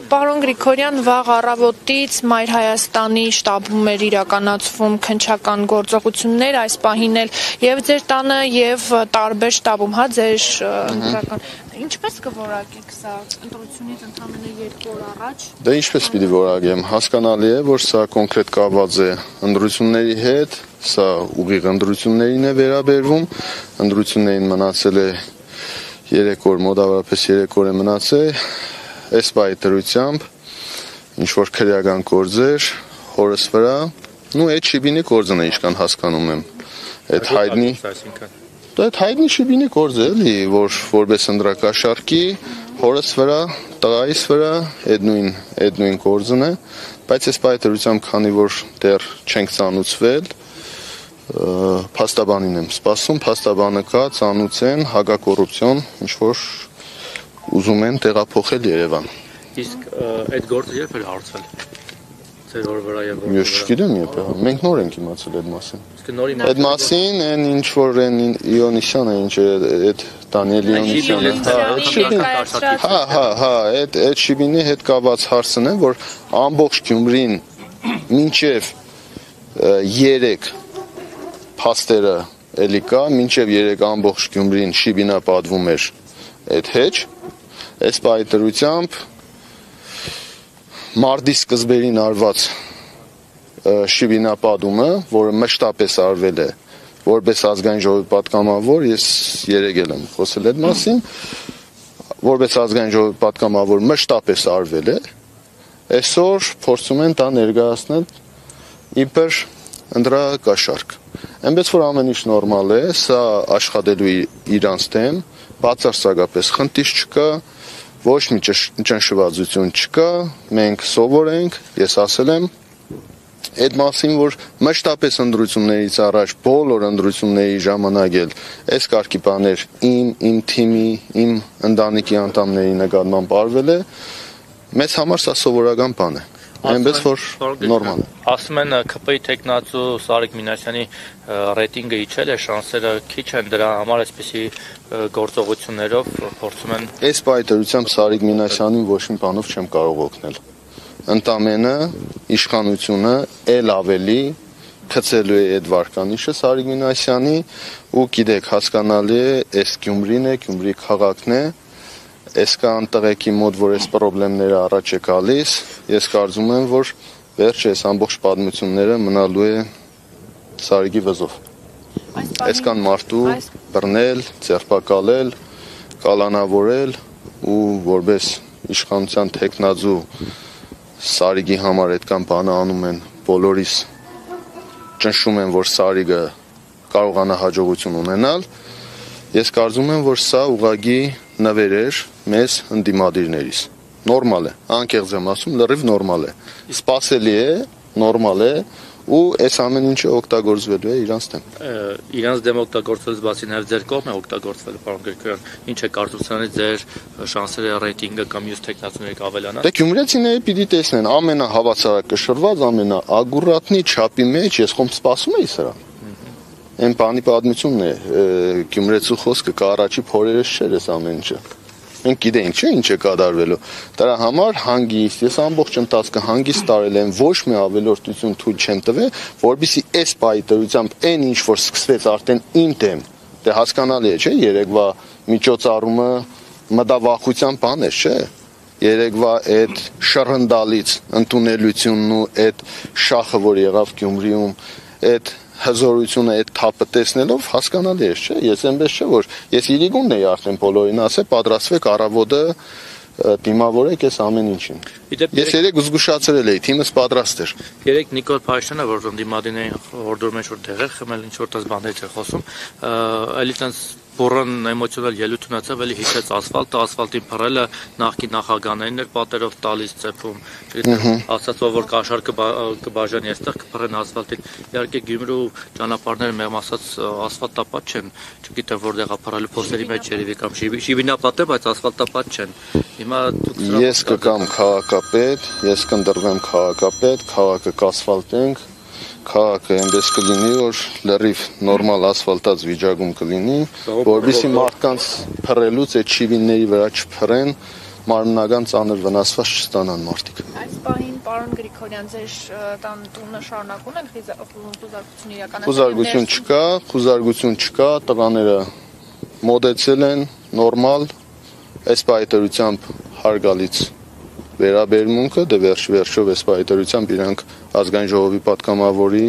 Պարոն Գրիգորյան, վաղ առավոտից Մայր Հայաստանի շտաբում էր իրականացվում քննչական գործողություններ, այս պահին էլ եւ ձեր տանը եւ տարբեր շտաբում, ձեր ընտրական Ինչպես կորակեք սա ընտրությունից ընդամենը 2 օր առաջ։ Դե ինչպես պիտի որակեմ, հասկանալի է, որ սա կոնկրետ կապված է ընտրությունների հետ, սա ուղիղ ընտրություններին է վերաբերվում, ընտրություններին մնացել է 3 օր, մոտավորապես 3 օր է մնացել, այս պահի դրությամբ ինչ որ քրեական գործեր հորս վրա, այդ շիբինի գործն է, ինչքան հասկանում եմ, այդ հայտնի Այդ հայտնի շիբինի գործ է, որ որպես ընդրակաշարքի հորս վրա, տղայիս վրա այդ նույն գործն է, բայց այս պայթրությամբ, քանի որ դեռ չենք ծանուցվել, փաստաբանին եմ սպասում, փաստաբանը կա, ծանուցեն, հակակոռուպցիոն, ինչ որ ուզում են տեղափոխել Երևան։ Իսկ այդ գործը երբ էր հարցվել։ Ես չգիտեմ երբ է, մենք նոր ենք իմացել այդ մասին։ Այդ մասին այն ինչ որ Իոնիսյանը, ինչ այդ Դանիել Իոնիսյանը, այդ շիբինի հետ կապված հարցն է, որ ամբողջ Գյումրին մինչև 3 փաստերը էլի կա, մինչև 3 ամբողջ Գյումրին շիբինապատվում էր այդ հետ, այս պայթրությամբ Մարտի սկզբերին արված շիբինապատումը, որը մշտապես արվել է, որպես ազգային ժողովի պատգամավոր, ես երեկ եմ խոսել այդ մասին, որպես ազգային ժողովի պատգամավոր մշտապես արվել է, այսօր փորձում են դա ներկայացնել իբր ընդրակաշարք։ Այնպես որ ամեն ինչ նորմալ է, սա աշխատելու իրանց դեմ, բացարձակապես խնդիր չկա, ոչ մի ճնշվածություն չկա, մենք սովոր ենք, ես ասել եմ, այդ մասին, որ մշտապես ընտրություններից առաջ, բոլոր ընտրությունների ժամանակ էլ այս կարգի բաներ իմ թիմի, իմ ընտանիքի անդամների նկատմամբ արվել է, մեզ համար սա սովորական բան է, այնպես որ նորմալ է։ Ասում են ԿՊ-ի տեխնացու Սարիկ Մինասյանի ռեյտինգը իջել է, շանսերը քիչ են, դրա համար այսպիսի գործողություններով փորձում են։ Այս պայթրությամբ Սարիկ Մինասյանին ոչ մի բանով չեմ կարող օգնել։ Ընդամենը իշխանությունը ել ավելի գցելու է այդ վարկանիշը Սարիկ Մինասյանի ու գիտեք հասկանալի է, այս Գյումրին է, Գյումրի քաղաքն է, այս կան տղեկի մոտ, որ այս պրոբլեմները առաջ է գալիս, ես կարծում եմ, որ վերջը այս ամբողջ պատմությունները մնալու է Սարիկի վզով։ Այս կան մարդու բռնել, ձերբակալել, կալանավորել ու որպես իշխանության տեխնացու Սարիկի համար այդքան բանը անում են, բոլորիս ճնշում են, որ Սարիկը կարողանա հաջողություն ունենալ, ես կարծում եմ, որ սա ուղղակի նվեր էր մեզ ընդդիմադիրներից։ Նորմալ է, անկեղծ եմ ասում, լրիվ նորմալ է։ Սպասելի է, նորմալ է ու այս ամեն ինչը օգտագործվելու է իրանց դեմ։ Իրանց դեմ օգտագործվելուց բացի նաև ձեր կողմն է օգտագործվել, պարոն Գրիգորյան, ինչ է կարծում սրանից ձեր շանսերը ռեյտինգը կամ մյուս տեխնացուների կավելանան։ Դե գյումրեցիները պիտի տեսնեն ամենահավասարակշռված, ամենաագուրատնի չափի մեջ, ես խոմ սպասում էի սրան։ Այն բանի պատմությունն է, գյումրեցու խոսքը կա առաջի փորերս չէր այս ամեն ինչը։ Մենք գիտենք ինչ է կատարվելու։ Դրա համար հանգիստ, ես ամբողջ ընթացքը հանգիստ տարել եմ, ոչ մի ավելորդություն թույլ չեմ տվել, որովհետեւ այս պահի դրությամբ այն ինչ որ սկսվեց արդեն իմ դեմ, դե հասկանալի է, չէ՞, երեկվա միջոցառումը մտավախության բան է, չէ՞։ Երեկվա այդ շռնդալից ընդունելությունն ու այդ շախը, որ եղավ Գյումրիում, այդ հզորությունը այդ թափը տեսնելով հասկանալի է, չէ՞, ես այնպես չէ, որ ես իրիկունն էի արդեն բոլորին ասել, պատրաստվեք առավոտը դիմավորեք այս ամեն ինչին։ Ես երեք զգուշացրել էի, թիմս պատրաստ էր։ Երեք Նիկոլ Փաշինյանը, որ ընդդիմադիրներին հորդորում են, որ դեղեր խմել, ինչ որ տես բաներ չէ խոսում, էլի տենց բուրըն էմոցիոնալ ելույթ ունեցավ, էլի հիշեց ասֆալտին փռելը նախկին նախագահներն էր պատերով տալիս ծեփում, ասաց որ կաշառքը կբաժանի այստեղ կփռեն ասֆալտին։ Իհարկե Գյումրու ճանապարհները մեղմ ասած ասֆալտապատ չեն, չգիտեմ որտեղ է փռելու փոստերի մեջ երևի կամ շիբինապատ է, բայց ասֆալտապատ չեն։ Հիմա ես կգամ քաղաքապետ, ես կընտրվեմ քաղաքապետ, քաղաքը կասֆալտենք, քաղաքը այնպես կլինի, որ լրիվ նորմալ ասֆալտած վիճակում կլինի, որովհետեւ մարդկանց փռելուց այդ շիվինների վրա չփռեն, մարմնական ծանր վնասված չստանան մարդիկ։ Այս պահին պարոն Գրիգորյան, ձեր տունը շարունակում են խուզարկություն իրականացնել։ Խուզարկություն չկա, տղաները մոդեցել են նորմալ, այս պայտերությամբ հարգալից վերաբերմունքը, դե վերջով այս պայտերությամբ իրանք ազգային ժողովի պատգամավորի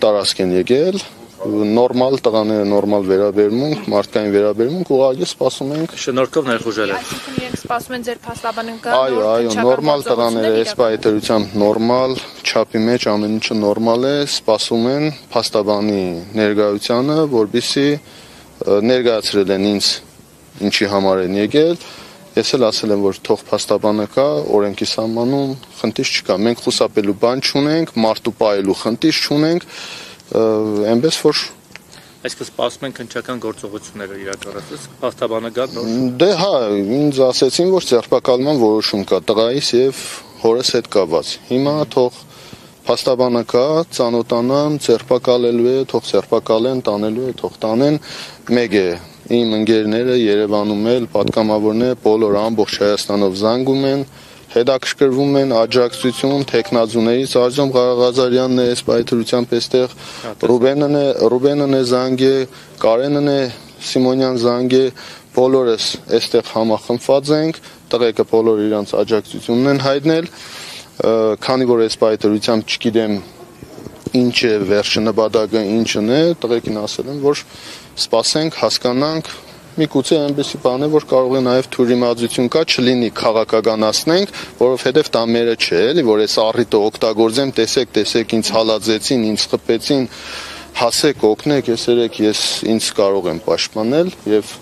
տարածք են եկել, նորմալ տղաները նորմալ վերաբերմունք, մարդկային վերաբերմունք, ուղղակի սպասում ենք։ Շնորհքով ներխուժել եք։ Այսինքն իրենք սպասում են ձեր փաստաբանը գա։ Այո, նորմալ տղաները այս պայտերությամբ նորմալ, չափի մեջ ամեն ինչը նորմալ է, սպասում են փաստաբանի ներկայությանը, որպեսզի ներկայացրել են ինձ ինչի համար են եկել։ Ես էլ ասել եմ, որ թող փաստաբանը կա, օրենքի սահմանում խնդիր չկա։ Մենք խուսափելու բան չունենք, մարդու պահելու խնդիր չունենք, այնպես որ այսպես սպասում են քննչական գործողությունները իրականացնել, փաստաբանը գա նոր։ Դե հա, ինձ ասեցին, որ ձերբակալման որոշում կա տղայիս եւ հորս հետ կապված։ Հիմա թող փաստաբանը կա, ծանոթանան, ձերբակալելու է, թող ձերբակալեն, տանելու է, թող տանեն։ Մեկ է իմ ընկերները Երևանում էլ պատգամավորները բոլոր ամբողջ Հայաստանով զանգում են, հետաքրքրվում են աջակցություն տեխնազուներից Արձոմ Ղարաղազարյանն է այս պայթրությամբ այստեղ, Ռուբենն է զանգե, Կարենն է Սիմոնյան զանգե, բոլորս այստեղ համախմբված ենք, տղեկը բոլոր իրանց աջակցությունն են հայտնել, քանի որ այս պայթրությամբ չգիտեմ ինչ է վերջը նպատակը ինչն է, տղեկին ասել եմ, որ սպասենք, հասկանանք, միգուցե այնպեսի բան է, որ կարող է նաև թյուրիմացություն կա, չլինի քաղաքականացնենք, որովհետև դա մերը չէ, էլի, որ այս առիթը օգտագործեմ, տեսեք, ինձ հալածեցին, ինձ խփեցին, հասեք, օգնեք, ես ինձ կարող եմ պաշտպանել եւ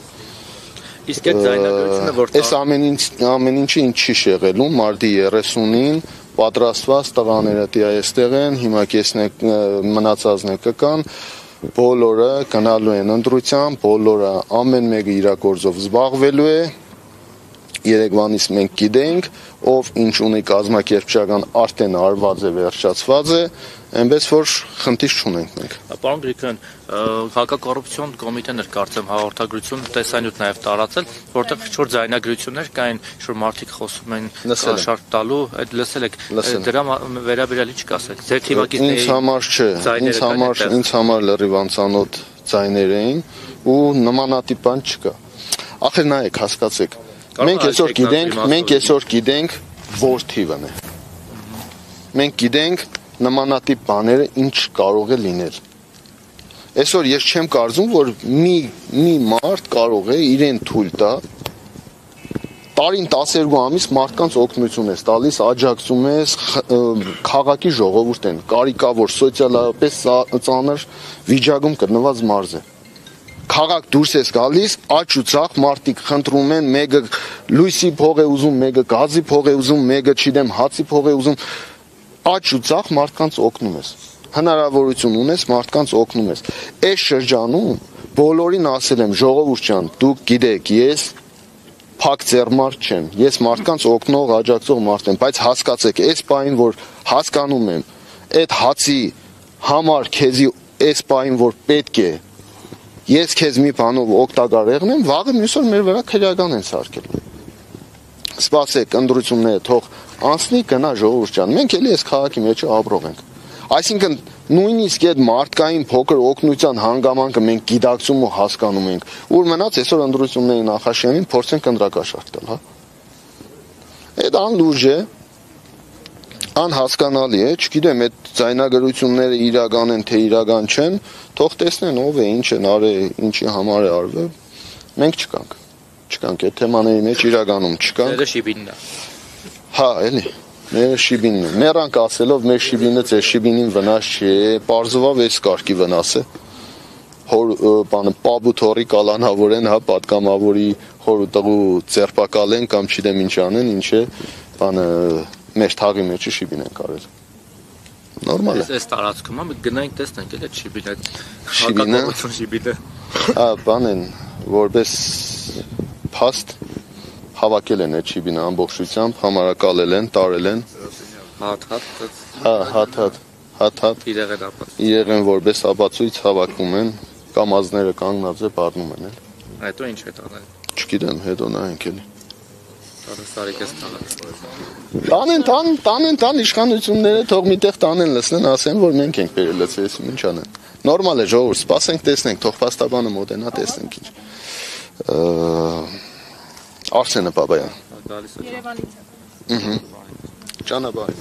իսկ այդ ձայնագրությունը որ այս ամեն ինչը ինչ չի շեղելու մարտի 30-ին պատրաստված տղաները դի այստեղ են, հիմա կեսնեք մնացածն կկան, բոլորը գնալու են ընտրության, բոլորը ամեն մեկը իր գործով զբաղվելու է, Երևանից մենք գիտենք, ով ինչ ունի կազմակերպչական արդեն արված է, վերջացված է, այնպես որ խնդիր չունենք մենք։ Պարոն Գրիգորյան, հակակոռուպցիոն կոմիտեն էր կարծեմ հաղորդագրություն տեսանյութ նաև տարածել, որտեղ ինչ-որ ձայնագրություններ կային, ինչ-որ մարդիկ խոսում են շարք տալու, այդ լսել եք, դրա վերաբերյալ ինչ կասեք։ Ձեր թիմակիցների Ինձ համար չէ, ինձ համար լրիվ անծանոթ ձայներ էին ու նմանատիպ բան չկա։ Ախր նայեք, հասկացեք, մենք այսօր գիտենք որ թիվն է։ Մենք գիտենք նմանատիպ բաները ինչ կարող է լինել։ Այսօր ես չեմ կարծում, որ մի մարդ կարող է իրեն թույլ տա տարին 12 ամիս մարդկանց օգնություն ես տալիս, աջակցում ես, քաղաքի ժողովուրդ են, կարիքավոր, սոցիալապես ծանր վիճակում գտնված մարդ է։ Քաղաք դուրս ես գալիս, աճ ու ցախ մարդիկ խնդրում են, մեկը լույսի փող է ուզում, մեկը գազի փող է ուզում, մեկը չգիտեմ հացի փող է ուզում, աճ ու ցախ մարդկանց օգնում ես։ Հնարավորություն ունես մարդկանց օգնում ես։ Այս շրջանում բոլորին ասել եմ, ժողովուրդ ջան, դուք գիտեք, ես փակ ձեռմարդ չեմ, ես մարդկանց օգնող, աջակցող մարդ եմ, բայց հասկացեք, այս պահին որ հասկանում եմ, այդ հացի համար քեզի այս պահին որ պետք է ես քեզ մի բանով օգտակար եղնեմ, վաղը մյուս օր մեր վրա քրեական են սարքել։ Սպասեք, ընտրությունները թող անցնի, գնա ժողովուրդ ջան, մենք էլի այս քաղաքի մեջ ապրող ենք։ Այսինքն նույնիսկ այդ մարդկային փոքր օգնության հանգամանքը մենք գիտակցում ու հասկանում ենք, ուր մնաց այսօր ընտրությունների նախաշեմին փորձենք ընտրակաշառք տալ, հա։ Այդ անլուրջ է, անհասկանալի է, չգիտեմ, այդ ձայնագրությունները իրական են, թե իրական չեն, թող տեսնեն ով է, ինչ են արել, ինչի համար է արվել, մենք չկանք, այդ թեմաների մեջ իրականում չկանք։ Ձերը շիբինն է։ Հա, էլի, մեր շիբինն է, մերանք ասելով մեր շիբինը ձեր շիբինին վնաս չի, պարզվավ այս կարգի վնաս է, պապ ու թորի կալանավորեն, հա, պատգամավորի հոր ու տղու ձերբակալեն կամ չգիտեմ ինչ անեն, ինչ է, բանը մեր թաղի մեջը շիբին են կարել։ Նորմալ է։ Այս տարածքում գնանք տեսնենք էլ այդ շիբինը։ Հակակոռուպցիոն շիբինը։ Հա, բան են, որպես փաստ հավաքել են այդ շիբինը ամբողջությամբ, համարակալել են, տարել են։ Հատ։ Իրեղեն որպես ապացույց հավաքում են, կամազները կանգնած է բառնում են էլ։ Հետո ինչ է տանել։ Չգիտեմ, հետո նայենք էլի։ Սարիկես Տանեն իշխանությունները թող միտեղ տանեն լցնեն, ասեն, որ մենք ենք բերել լցրեցի, ինչ անեն։ Նորմալ է, ժողովուրդ, սպասենք, տեսնենք, թող փաստաբանը մոտենա, տեսնենք ինչ։ Արսենը Բաբայան։ Գալիս է։ Երևանից։ Ճանապարհ։